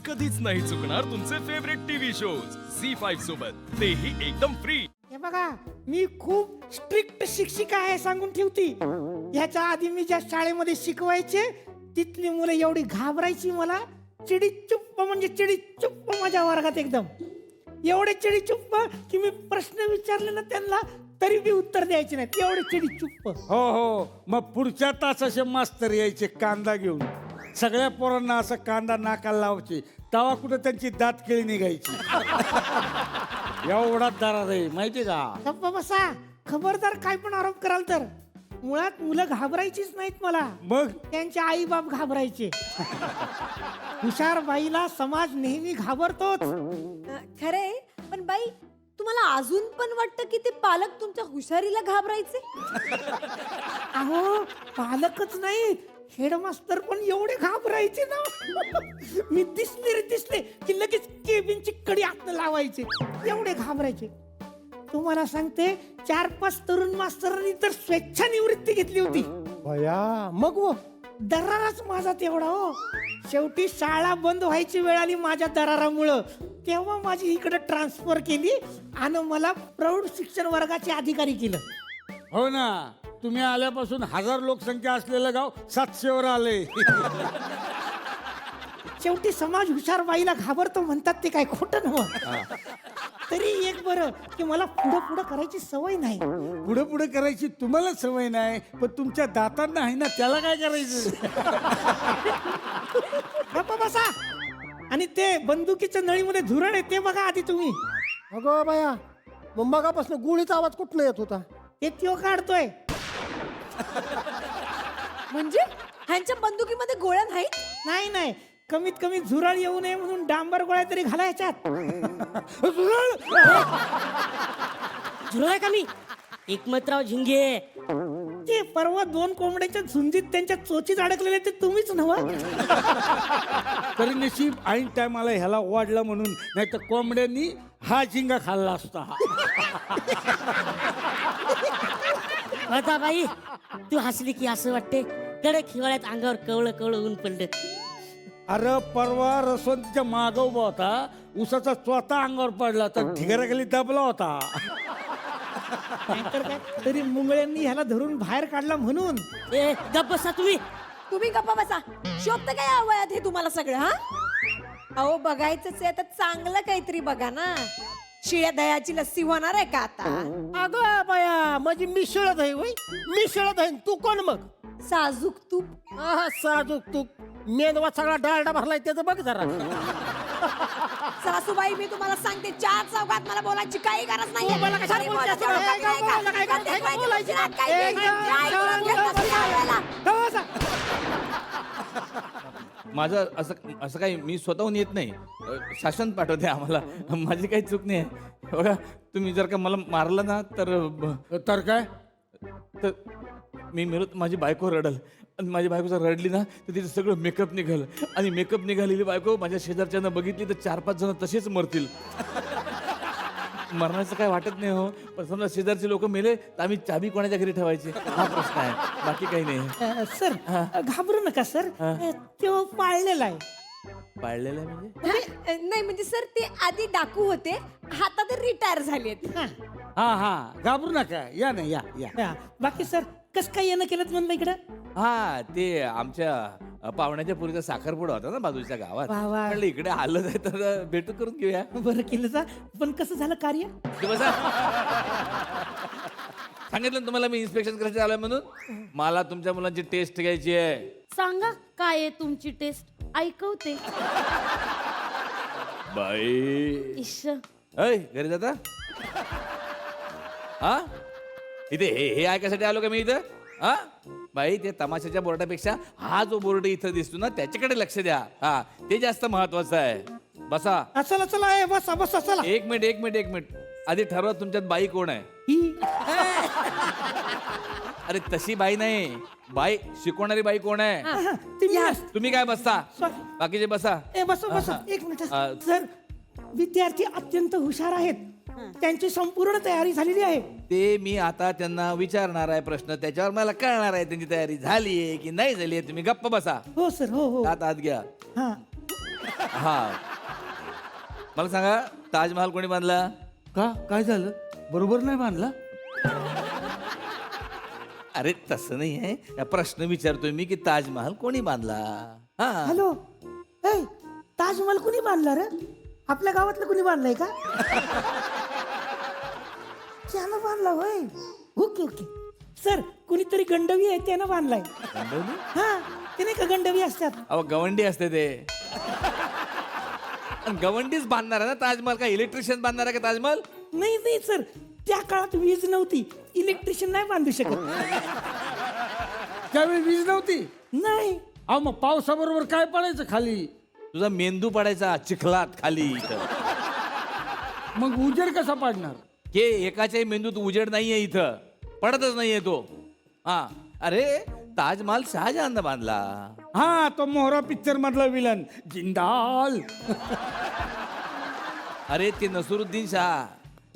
कधीच नाही चुकणार तुमचे फेवरेट टीव्ही शोज झी5 सोबत, तेही एकदम फ्री. हे बघा, मी खूप स्ट्रिक्ट शिक्षिका आहे सांगून ठेवती. ह्याच्या आधी मी ज्या शाळेमध्ये शिकवायचे तिथली मुलं एवढी घाबरायची मला. चिडी चुप्प म्हणजे चिडी चुप्प माझ्या वर्गात एकदम. एवढे चिडी चुप्प की मी प्रश्न विचारले ना त्यांना तरी बी उत्तर द्यायचे नाही. एवढे चिडी चुप्प. हो हो, मग पुढच्या तासाचे मास्तर यायचे कांदा घेऊन. सगळ्या पोरांना असं कांदा नाकाला लावायचे, तेव्हा कुठं त्यांची दात केळी निघायची. एवढा दरार आहे माहिती का. गप्पा बसा, खबरदार काय पण आरोप कराल तर. मुळात मुलं घाबरायचीच नाहीत मला, मग त्यांचे आई बाप घाबरायचे. हुशार बाईला समाज नेहमी घाबरतोच. खरंय, पण बाई तुम्हाला अजून पण वाटतं की ते पालक तुमच्या हुशारीला घाबरायचे? अहो, पालकच नाही, हेडमास्तर पण एवढे घाबरायचे ना. मी दिसले की लगेच केबिनची कडी आतनं लावायचे. एवढे घाबरायचे. तुम्हाला सांगते, 4-5 तरुण मास्तरांनी तर स्वेच्छानिवृत्ती घेतली होती. भया मग वो दराराच माझा तेवढा हो. शेवटी शाळा बंद व्हायची वेळ आली माझ्या दरारामुळं. तेव्हा माझी इकडे ट्रान्सफर केली आणि मला प्रौढ शिक्षण वर्गाचे अधिकारी केलं. हो ना, तुम्ही आल्यापासून 1000 लोकसंख्या असलेलं गाव 700 वर आले. शेवटी समाज हुशार बाईला घाबरतो म्हणतात ते काय खोटं नव्हतं. तरी एक बरं की मला पुढं करायची सवय नाही. पुढे पुढे करायची तुम्हाला सवय नाही, पण तुमच्या दातांना आहे ना, त्याला काय करायचं. गप्पा बसा. आणि ते बंदुकीच्या नळीमध्ये धुरण आहे ते बघा आधी तुम्ही. अगं बाया, मग मगापासून गुळीचा आवाज कुठनं येत होता? ते त्यो काढतोय. म्हणजे ह्यांच्या बंदुकीमध्ये गोळ्या नाहीत? नाही, कमीत कमी झुरळ येऊ नये म्हणून डांबर गोळ्या तरी घाला ह्याच्यात. झुरळ का मी एकमतराव झिंगे. ते परवा 2 कोंबड्यांच्या झुंजीत त्यांच्या चोचीत अडकलेले ते तुम्हीच नव्हा. तरी नशीब ऐन टायमाला ह्याला वाढला म्हणून, नाही तर कोंबड्यांनी हा झिंगा खाल्ला असता. आता बाई तू हसली की असं वाटते कडक हिवाळ्यात अंगावर कवळं कवळं ऊन पडलं. अरे परवा रसवंतीच्या मागं उभा होता, उसाचा चोथा अंगावर पडला तर ढिगाऱ्याखाली दबला होता. नाहीतर काय, तरी मुंगळ्यांनी ह्याला धरून बाहेर काढला म्हणून. ए गप्प बसा तुम्ही. तुम्ही गप्पा बसा. शोभत काय या वयात हे तुम्हाला सगळं? हा अहो, बघायचंच आहे तर चांगलं काहीतरी बघा ना. शिळ्या दह्याची लस्सी होणार आहे का आता? अगं बाया, माझी मिसळत आहे वय, मिसळत आहे. तू कोण मग? साजूक तूप. आहा, साजूक तू मेंदवा सगळा डाळडा भरलाय त्याचं बघ जरा. सासूबाई, मी तुम्हाला सांगते, 4 चौकात मला बोलायची काही गरज नाही. मला कशाला बोलतेस? माझं असं काही मी स्वतःहून येत नाही. शासन पाठवते आम्हाला, माझी काही चूक नाही आहे. बघा, तुम्ही जर का मला मारलं ना तर काय, तर मी मेलो तर माझी बायको रडल, आणि माझी बायको जर रडली ना तर तिचं सगळं मेकअप निघाल, आणि मेकअप निघालेली बायको माझ्या शेजारच्यानं बघितली तर 4-5 जण तसेच मरतील. मरण्याचं काय वाटत नाही हो, पण समजा शेजारचे लोक मेले तर आम्ही चाबी कोणाच्या घरी ठेवायची, हा प्रश्न आहे, बाकी काही नाही. सर, घाबरू नका सर. तो पाळलेला आहे. पाळलेलं आहे म्हणजे? नाही म्हणजे सर, ते आधी डाकू होते, आता ते रिटायर झालेत. हा घाबरू नका, या ना, या या. हा, बाकी सर कस काय येणं केलं म्हणलं इकडं? हा, ते आमच्या पाहुण्याच्या पुरीचा साखरपुडा होता ना बाजूच्या गावात. वा वा. म्हणलं इकडे आलं जाय तर भेट करून घेऊया. बरं केलं जा. पण कसं झालं कार्य? ते बसा. सांगितलं ना तुम्हाला मी इन्स्पेक्शन करायचं आलोय म्हणून. मला तुमच्या मुलांची टेस्ट घ्यायची आहे. सांगा काय आहे तुमची टेस्ट, ऐकवते. बाई, इश अय घरी जाता? हा, इथे हे ऐकायसाठी आलो का मी इथं? हा बाई, ते तमाशाच्या बोर्डापेक्षा हा जो बोर्ड इथं दिसतो ना त्याच्याकडे लक्ष द्या. हा, ते जास्त महत्वाचं आहे. बसा. चला बसा बसा चला. एक मिनिट आधी ठरवा तुमच्यात बाई कोण आहे. ही अरे तशी बाई नाही, बाई शिकवणारी बाई कोण आहे. तुम्ही काय बसता, बाकीचे बसा. बसा एक मिनिट हा. सर. विद्यार्थी अत्यंत हुशार आहेत, त्यांची संपूर्ण तयारी झालेली आहे. ते मी आता त्यांना विचारणार आहे प्रश्न, त्याच्यावर मला कळणार आहे त्यांची तयारी झाली आहे की नाही झाली आहे. तुम्ही गप्प बसा. हो सर, हो आत घ्या. हा. हा मला सांगा ताजमहाल कोणी बांधला? का काय झालं? बरोबर नाही बांधला? अरे तसं नाही आहे, प्रश्न विचारतोय मी की ताजमहाल कोणी बांधला? हा हॅलो ए ताजमहल कुणी बांधला रे? आपल्या गावातलं कुणी बांधलंय का? त्यानं बांधला होय. ओके ओके सर, कुणीतरी गंडवी आहे त्यानं बांधलाय. हा ते नाही का गंडवी असतात. अहो गवंडी असते ते. आणि गवंडीच बांधणार आहे ना ताजमहाल? का इलेक्ट्रिशियन बांधणार आहे का ताजमहाल? नाही नाही सर, त्या काळात वीज नव्हती, इलेक्ट्रिशियन नाही बांधू शकत. त्यावेळी वीज नव्हती. नाही अहो मग पावसाबरोबर काय पडायचं खाली? तुझा मेंदू पडायचा चिखलात खाली इथं. मग उजेड कसा पाडणार? के एकाच्याही मेंदूत उजेड नाहीये इथं, पडतच नाहीये तो. हा अरे ताजमहाल शहाजहान बांधला. हा तो मोहरा पिक्चर मधला विलन जिंदाल. अरे ते नसरुद्दीन शाह,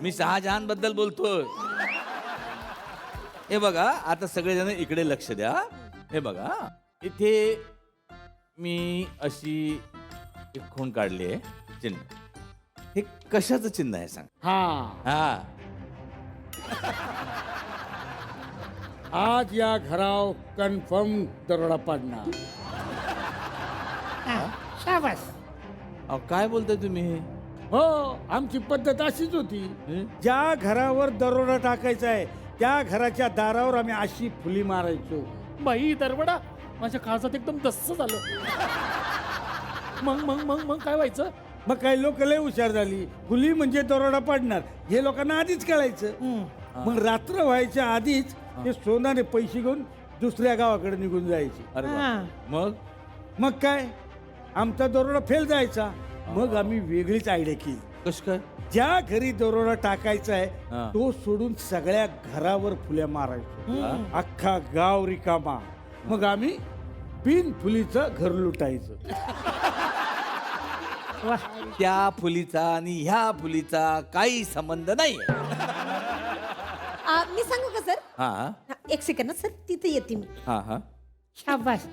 मी शहाजहान बद्दल बोलतोय. हे बघा आता सगळेजण इकडे लक्ष द्या. हे बघा इथे मी अशी एक खूण काढली आहे चिन्ह. हे कशाचं चिन्ह आहे सांग? हा हा आज या घराव कन्फर्म दरोडा पाडणार. शाबास. अहो काय बोलताय तुम्ही? हो आमची पद्धत अशीच होती. हं? ज्या घरावर दरोडा टाकायचा आहे त्या घराच्या दारावर आम्ही अशी फुली मारायचो. बाई दरवडा माझ्या काळजात एकदम दस्स झालं. मग मग मग मग काय व्हायचं? मग काही लोक लय हुशार झाली, फुली म्हणजे दरोडा पाडणार हे लोकांना आधीच कळायचं. मग रात्र व्हायच्या आधीच ते सोनाने पैसे घेऊन दुसऱ्या गावाकडे निघून जायचे. अरे वा. हा. मग मग काय आमचा दरोडा फेल जायचा. मग आम्ही वेगळीच आयडिया केली. कस काय? ज्या घरी दरोडा टाकायचा आहे हा. तो सोडून सगळ्या घरावर फुल्या मारायचो. अख्खा गाव रिकामा. मग आम्ही बिन फुलीचं घर लुटायचं. त्या फुलीचा आणि ह्या फुलीचा काही संबंध नाही. मी सांगू का सर? हा हा, एक सेकंद सर, तिथे येते मी. हा हा शाबास.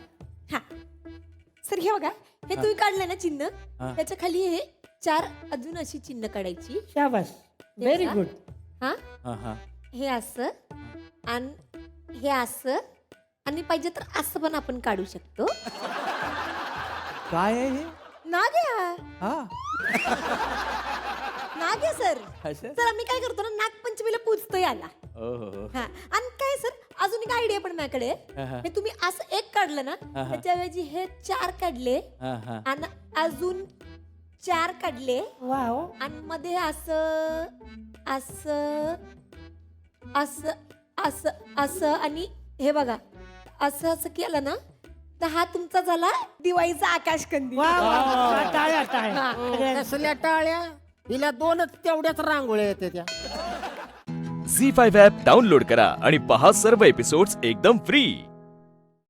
हा सर हे बघा, हे तुम्ही काढलं ना चिन्ह, हा. त्याच्या खाली हे 4 अजून अशी चिन्ह काढायची. शाबास. Very good. हा हा हा हे असं आणि हे असं आणि पाहिजे तर असं पण आपण काढू शकतो. काय आहे हे? नाग्या हा नाग्या सर. असं? सर आम्ही काय करतो ना, नागपंचमीला पूजतो याला. ओ हो हो. हा आणि काय सर अजून एक आयडिया पण माझ्याकडे आहे. हा, हा. हे तुम्ही असं एक काढलं ना, हा, हा. त्याच्याऐवजी हे 4 काढले हा हा आणि अजून 4 काढले वाव. आणि मध्ये असं असं असं असं असं आणि हे बघा असं असं केलं ना, तर हा तुमचा झाला दिवाळीचा आकाशकंदील. वा वा. टाळ्या टाळ्या. हा. कसल्या टाळ्या? हिला 2च तेवढ्याच रांगोळ्या येते त्या. झी5 ॲप डाउनलोड करा आणि पहा सर्व एपिसोड्स एकदम फ्री.